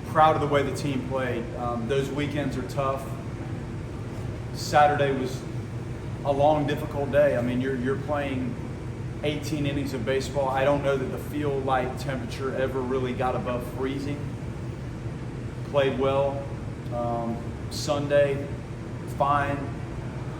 proud of the way the team played. Those weekends are tough. Saturday was a long, difficult day. I mean, you're playing 18 innings of baseball. I don't know that the field light temperature ever really got above freezing. Played well. Sunday, fine.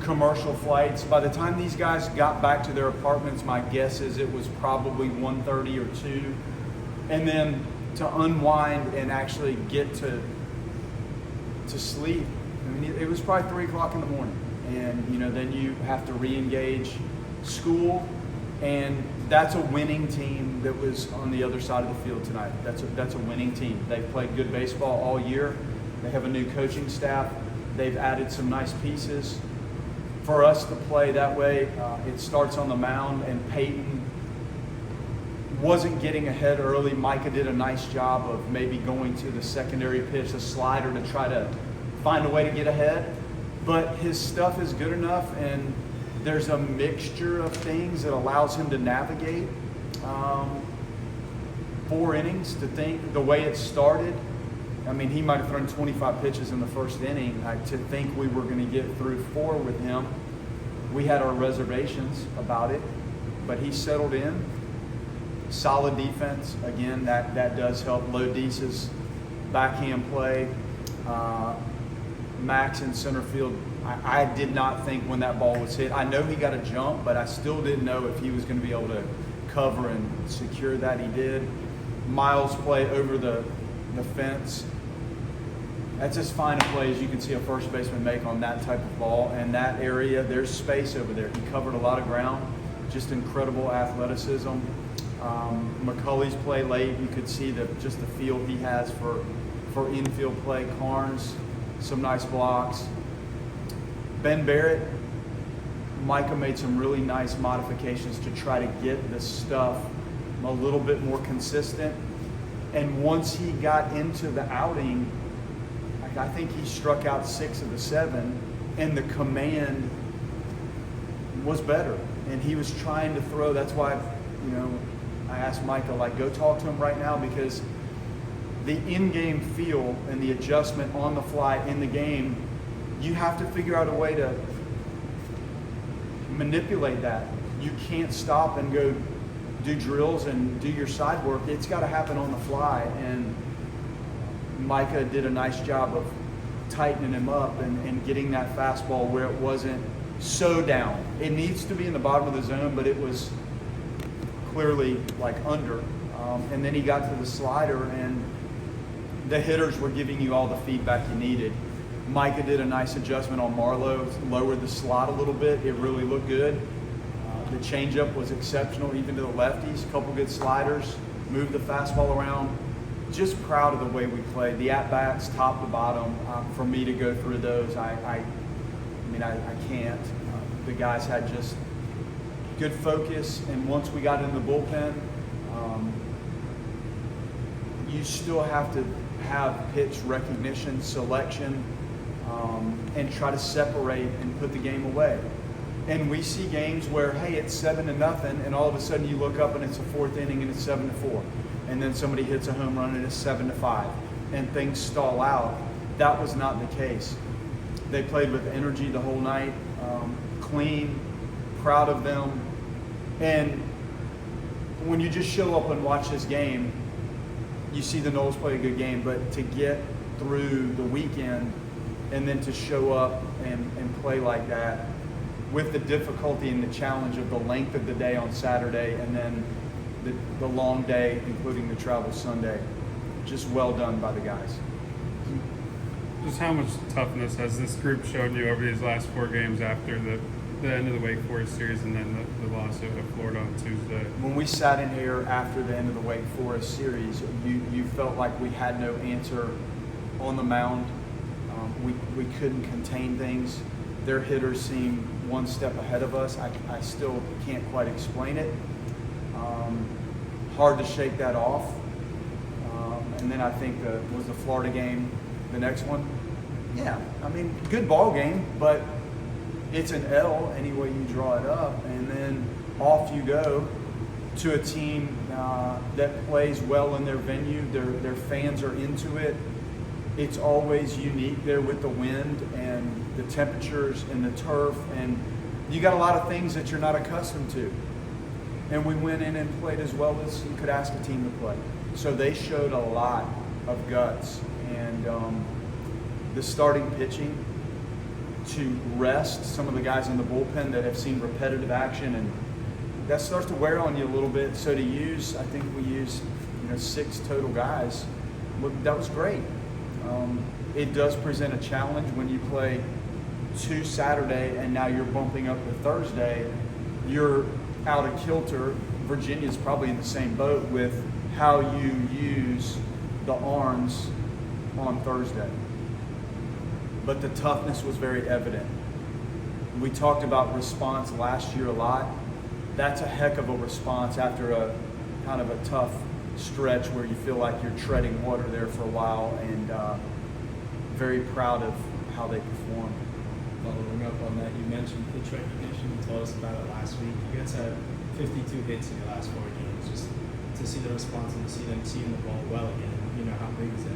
Commercial flights. By the time these guys got back to their apartments, my guess is it was probably 1:30 or 2. And then to unwind and actually get to sleep, I mean, it was probably 3 o'clock in the morning. And, you know, then you have to re-engage school. And that's a winning team that was on the other side of the field tonight. That's a winning team. They've played good baseball all year. They have a new coaching staff. They've added some nice pieces. For us to play that way, it starts on the mound, and Peyton wasn't getting ahead early. Micah did a nice job of maybe going to the secondary pitch, a slider, to try to find a way to get ahead. But his stuff is good enough, and there's a mixture of things that allows him to navigate 4 innings. To think the way it started, I mean, he might have thrown 25 pitches in the first inning. To think we were going to get through 4 with him, we had our reservations about it, but he settled in. Solid defense. Again, that does help. Lodice's backhand play. Max in center field, I did not think when that ball was hit. I know he got a jump, but I still didn't know if he was going to be able to cover and secure that. He did. Miles' play over the fence. That's as fine a play as you can see a first baseman make on that type of ball. And that area, there's space over there. He covered a lot of ground. Just incredible athleticism. McCulley's play late, you could see just the feel he has for infield play. Carnes, some nice blocks. Ben Barrett, Micah made some really nice modifications to try to get the stuff a little bit more consistent. And once he got into the outing, I think he struck out 6 of the 7, and the command was better. And he was trying to throw. That's why, you know, I asked Micah, like, go talk to him right now, because the in-game feel and the adjustment on the fly in the game, you have to figure out a way to manipulate that. You can't stop and go do drills and do your side work. It's got to happen on the fly. And Micah did a nice job of tightening him up and getting that fastball where it wasn't so down. It needs to be in the bottom of the zone, but it was clearly like under. And then he got to the slider, and the hitters were giving you all the feedback you needed. Micah did a nice adjustment on Marlowe, lowered the slot a little bit. It really looked good. The changeup was exceptional, even to the lefties. A couple good sliders, moved the fastball around. Just proud of the way we played. The at-bats, top to bottom, for me to go through those, I can't. The guys had just good focus, and once we got in the bullpen, you still have to have pitch recognition, selection, and try to separate and put the game away. And we see games where, hey, it's 7-0, and all of a sudden you look up and it's a 4th inning and it's 7-4. And then somebody hits a home run and it's 7-5, and things stall out. That was not the case. They played with energy the whole night, clean, proud of them. And when you just show up and watch this game, you see the Noles play a good game, but to get through the weekend and then to show up and play like that with the difficulty and the challenge of the length of the day on Saturday, and then the long day, including the travel Sunday, just well done by the guys. Just how much toughness has this group shown you over these last 4 games after the end of the Wake Forest series and then the loss of Florida on Tuesday? When we sat in here after the end of the Wake Forest series, you felt like we had no answer on the mound. We couldn't contain things. Their hitters seemed one step ahead of us. I still can't quite explain it. Hard to shake that off. And then I think was the Florida game the next one? Yeah, I mean, good ball game, but it's an L any way you draw it up. And then off you go. to a team that plays well in their venue. Their fans are into it. It's always unique there with the wind and the temperatures and the turf, and you got a lot of things that you're not accustomed to. And we went in and played as well as you could ask a team to play. So they showed a lot of guts, and the starting pitching to rest some of the guys in the bullpen that have seen repetitive action, and that starts to wear on you a little bit. So to use, I think we used 6 total guys. That was great. It does present a challenge when you play 2 Saturday and now you're bumping up to Thursday. You're out of kilter. Virginia's probably in the same boat with how you use the arms on Thursday. But the toughness was very evident. We talked about response last year a lot. That's a heck of a response after a kind of a tough stretch where you feel like you're treading water there for a while, and very proud of how they performed. Following up on that, you mentioned pitch recognition. You told us about it last week. You guys had 52 hits in your last 4 games. Just to see the response and to see them seeing the ball well again, how big is that?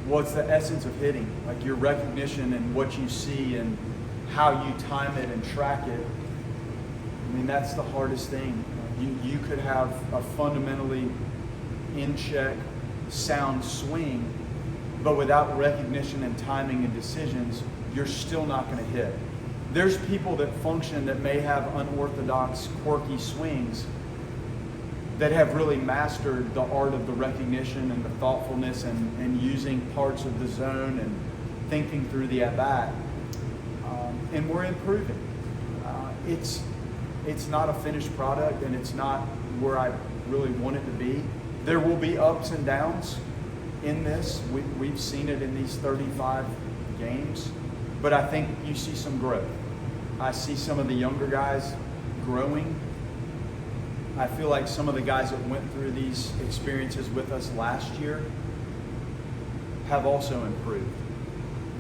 Well, it's the essence of hitting, like your recognition and what you see and how you time it and track it. I mean, that's the hardest thing. You could have a fundamentally in check, sound swing, but without recognition and timing and decisions, you're still not going to hit. There's people that function that may have unorthodox, quirky swings that have really mastered the art of the recognition and the thoughtfulness and using parts of the zone and thinking through the at-bat. And we're improving. It's not a finished product, and it's not where I really want it to be. There will be ups and downs in this. We've seen it in these 35 games, but I think you see some growth. I see some of the younger guys growing. I feel like some of the guys that went through these experiences with us last year have also improved.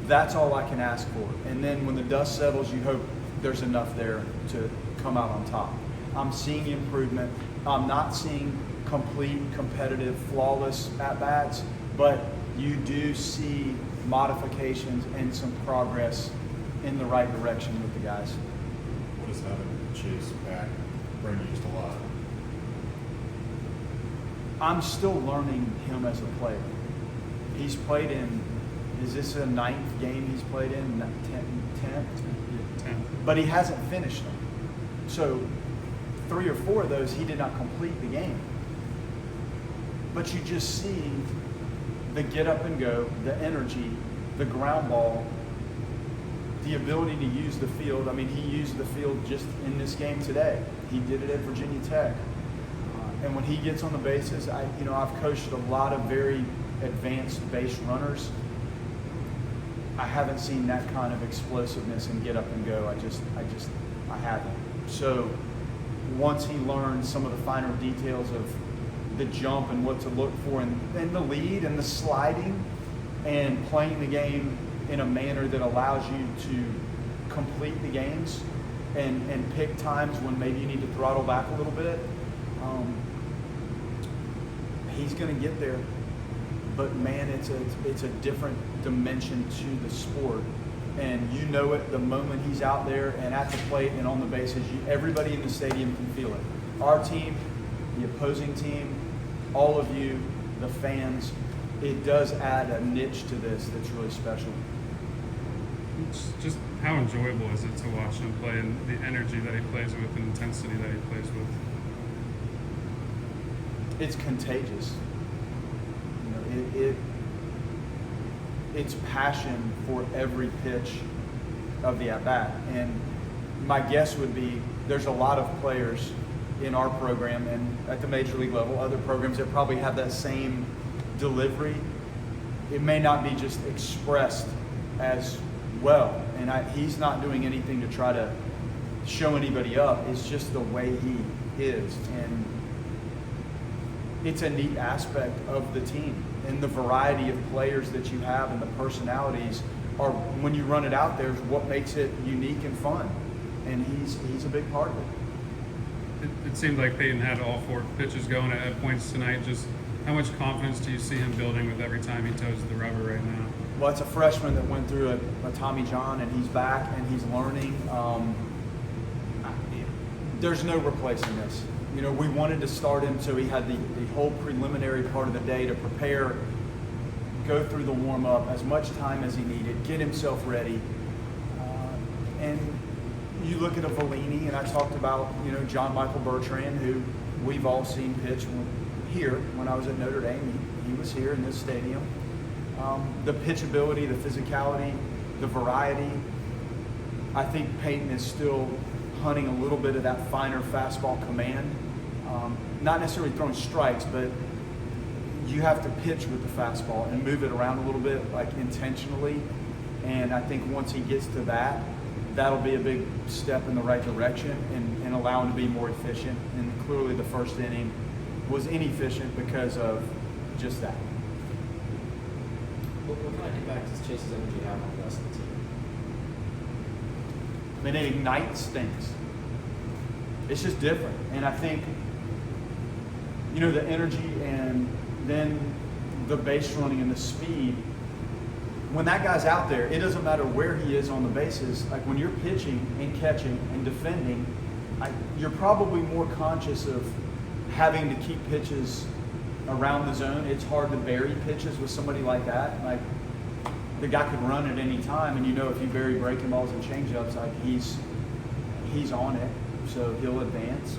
That's all I can ask for. And then when the dust settles, you hope there's enough there to come out on top. I'm seeing improvement. I'm not seeing complete, competitive, flawless at-bats, but you do see modifications and some progress in the right direction with the guys. What does having Chase back bring you to a lot? I'm still learning him as a player. He's played in, is this a 9th game he's played in? 10th? 10. But he hasn't finished them. So 3 or 4 of those, he did not complete the game. But you just see the get up and go, the energy, the ground ball, the ability to use the field. I mean, he used the field just in this game today. He did it at Virginia Tech. And when he gets on the bases, I've coached a lot of very advanced base runners. I haven't seen that kind of explosiveness and get up and go. I haven't. So once he learns some of the finer details of the jump and what to look for and the lead and the sliding and playing the game in a manner that allows you to complete the games and pick times when maybe you need to throttle back a little bit, he's going to get there. But man, it's a different dimension to the sport, and you know it the moment he's out there and at the plate and on the bases. Everybody in the stadium can feel it. Our team, the opposing team, all of you, the fans. It does add a niche to this that's really special. It's just how enjoyable is it to watch him play, and the energy that he plays with and intensity that he plays with? It's contagious. It's passion for every pitch of the at-bat. And my guess would be there's a lot of players in our program and at the major league level, other programs that probably have that same delivery. It may not be just expressed as well. And he's not doing anything to try to show anybody up. It's just the way he is. And it's a neat aspect of the team. And the variety of players that you have and the personalities are, when you run it out there, is what makes it unique and fun. And he's a big part of it. it seemed like Peyton had all 4 pitches going at points tonight. Just how much confidence do you see him building with every time he toes the rubber right now? Well, it's a freshman that went through a Tommy John, and he's back and he's learning. There's no replacing this. You know, we wanted to start him so he had the whole preliminary part of the day to prepare, go through the warm-up, as much time as he needed, get himself ready. And you look at a Vellini, and I talked about, you know, John Michael Bertrand, who we've all seen pitch here when I was at Notre Dame. He was here in this stadium. The pitchability, the physicality, the variety. I think Peyton is still hunting a little bit of that finer fastball command. Not necessarily throwing strikes, but you have to pitch with the fastball and move it around a little bit, like intentionally. And I think once he gets to that, that'll be a big step in the right direction and allow him to be more efficient. And clearly the first inning was inefficient because of just that. What kind of impact does Chase's energy have on the rest of the team? I mean, it ignites things. It's just different. And I think, you know, the energy and then the base running and the speed, when that guy's out there, it doesn't matter where he is on the bases. Like when you're pitching and catching and defending, you're probably more conscious of having to keep pitches around the zone. It's hard to bury pitches with somebody like that. Like the guy could run at any time, and you know if you bury breaking balls and changeups, like he's on it, so he'll advance.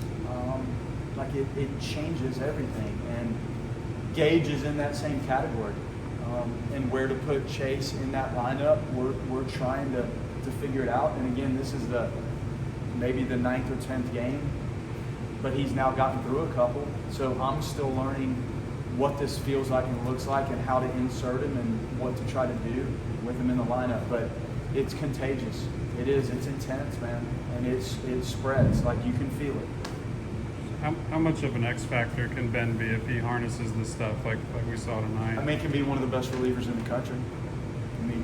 Like it changes everything, and Gage is in that same category. And where to put Chase in that lineup, we're trying to figure it out. And again, this is maybe the 9th or 10th game, but he's now gotten through a couple. So I'm still learning what this feels like and looks like and how to insert him and what to try to do with him in the lineup. But it's contagious. It is. It's intense, man. And it spreads. Like you can feel it. How much of an X factor can Ben be if he harnesses this stuff like we saw tonight? I mean, he can be one of the best relievers in the country. I mean,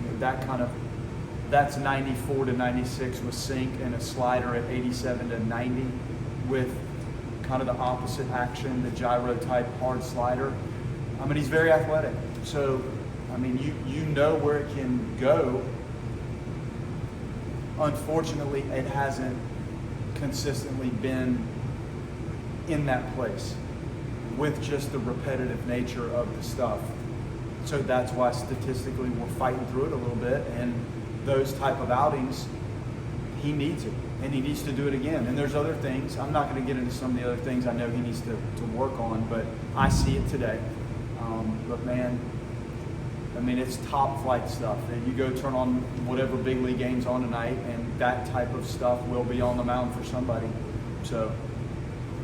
that's 94 to 96 with sink and a slider at 87 to 90 with kind of the opposite action, the gyro type hard slider. I mean, he's very athletic. So, I mean, you know where it can go. Unfortunately, it hasn't consistently been in that place with just the repetitive nature of the stuff. So that's why statistically we're fighting through it a little bit, and those type of outings, he needs it, and he needs to do it again. And there's other things. I'm not going to get into some of the other things I know he needs to work on, but I see it today. But man, I mean, it's top flight stuff. And you go turn on whatever big league game's on tonight, and that type of stuff will be on the mound for somebody. So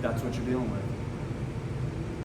that's what you're dealing with.